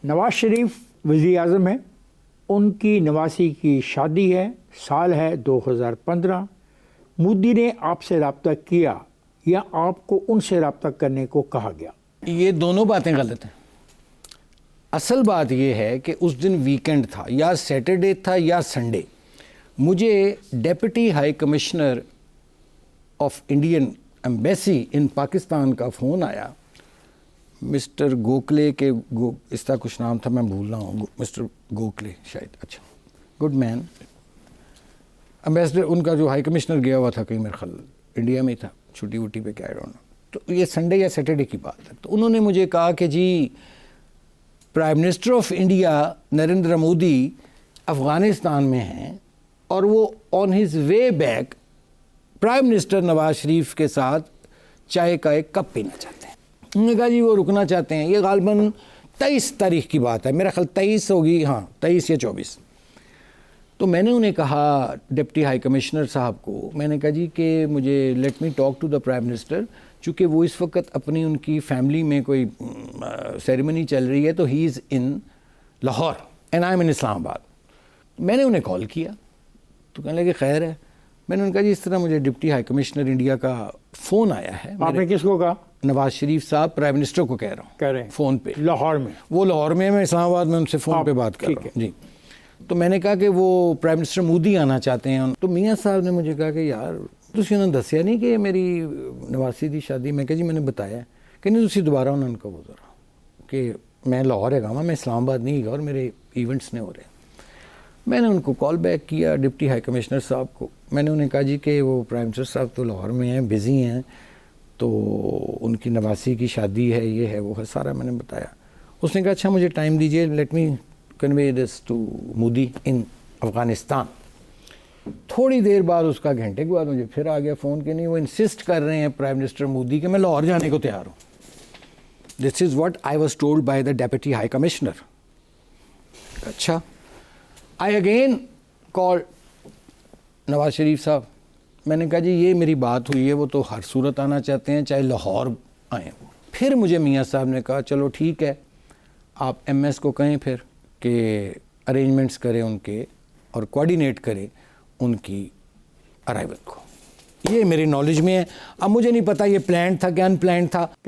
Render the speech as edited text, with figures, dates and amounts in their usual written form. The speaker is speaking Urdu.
نواز شریف وزیر اعظم ہیں، ان کی نواسی کی شادی ہے، سال ہے 2015۔ مودی نے آپ سے رابطہ کیا یا آپ کو ان سے رابطہ کرنے کو کہا گیا؟ یہ دونوں باتیں غلط ہیں۔ اصل بات یہ ہے کہ اس دن ویکنڈ تھا، یا سیٹرڈے تھا یا سنڈے، مجھے deputy high commissioner of Indian embassy in Pakistan کا فون آیا، مسٹر گوکھلے کے اس کا کچھ نام تھا، میں بھول رہا ہوں، مسٹر گوکھلے شاید، اچھا، گڈ مین، ایمبیسڈر ان کا جو ہائی کمشنر گیا ہوا تھا کہیں، میرے خیال انڈیا میں تھا، چھٹی وٹی پہ کیا رہا، تو یہ سنڈے یا سیٹرڈے کی بات ہے۔ تو انہوں نے مجھے کہا کہ جی prime minister of India Narendra Modi Afghanistan میں ہیں اور وہ on his way back prime minister Nawaz Sharif کے ساتھ چائے کا ایک کپ پینا چاہتے ہیں۔ انہوں نے کہا جی وہ رکنا چاہتے ہیں، یہ غالباً 23 تاریخ کی بات ہے، میرا خیال 23 ہوگی، ہاں 23 یا 24۔ تو میں نے انہیں کہا ڈپٹی ہائی کمشنر صاحب کو، میں نے کہا جی کہ مجھے let me talk to the prime minister, چونکہ وہ اس وقت اپنی ان کی فیملی میں کوئی سیریمنی چل رہی ہے، تو ہی از ان لاہور اینڈ آئی ایم ان اسلام آباد۔ میں نے انہیں کال کیا تو کہنے لگے خیر ہے۔ میں نے ان کا جی اس طرح مجھے ڈپٹی ہائی کمشنر انڈیا کا فون آیا ہے۔ آپ نے کس کو کہا؟ نواز شریف صاحب پرائم منسٹر کو کہہ رہا ہوں فون پہ، لاہور میں؟ وہ لاہور میں، میں اسلام آباد میں ان سے فون پہ بات کر رہا ہوں جی۔ تو میں نے کہا کہ وہ پرائم منسٹر مودی آنا چاہتے ہیں۔ تو میاں صاحب نے مجھے کہا کہ یار تسی انہوں نے دسیا نہیں کہ میری نواسی دی شادی؟ میں کہا جی میں نے بتایا کہ نہیں، تسی دوبارہ انہوں نے کہا ذرا کہ میں لاہور ہے گا، میں اسلام آباد نہیں گا اور میرے ایونٹس نہیں ہو رہے۔ میں نے ان کو کال بیک کیا ڈپٹی ہائی کمشنر صاحب کو، میں نے انہیں کہا جی کہ وہ پرائم منسٹر صاحب تو لاہور میں ہیں، بزی ہیں، تو ان کی نواسی کی شادی ہے، یہ ہے وہ ہے، سارا میں نے بتایا۔ اس نے کہا اچھا مجھے ٹائم دیجیے، let me convey this to Modi in Afghanistan. تھوڑی دیر بعد اس کا گھنٹے کے بعد مجھے پھر آ گیا فون کہ نہیں، وہ انسسٹ کر رہے ہیں پرائم منسٹر مودی کہ میں لاہور جانے کو تیار ہوں۔ This is what I was told by the deputy high commissioner. اچھا، آئی اگین کال نواز شریف صاحب، میں نے کہا جی یہ میری بات ہوئی ہے، وہ تو ہر صورت آنا چاہتے ہیں چاہے لاہور آئیں۔ پھر مجھے میاں صاحب نے کہا چلو ٹھیک ہے، آپ ایم ایس کو کہیں پھر کہ ارینجمنٹس کریں ان کے اور کوآرڈینیٹ کریں ان کی ارائیول کو۔ یہ میری نالج میں ہے، اب مجھے نہیں پتہ یہ پلانڈ تھا کہ ان پلانڈ تھا۔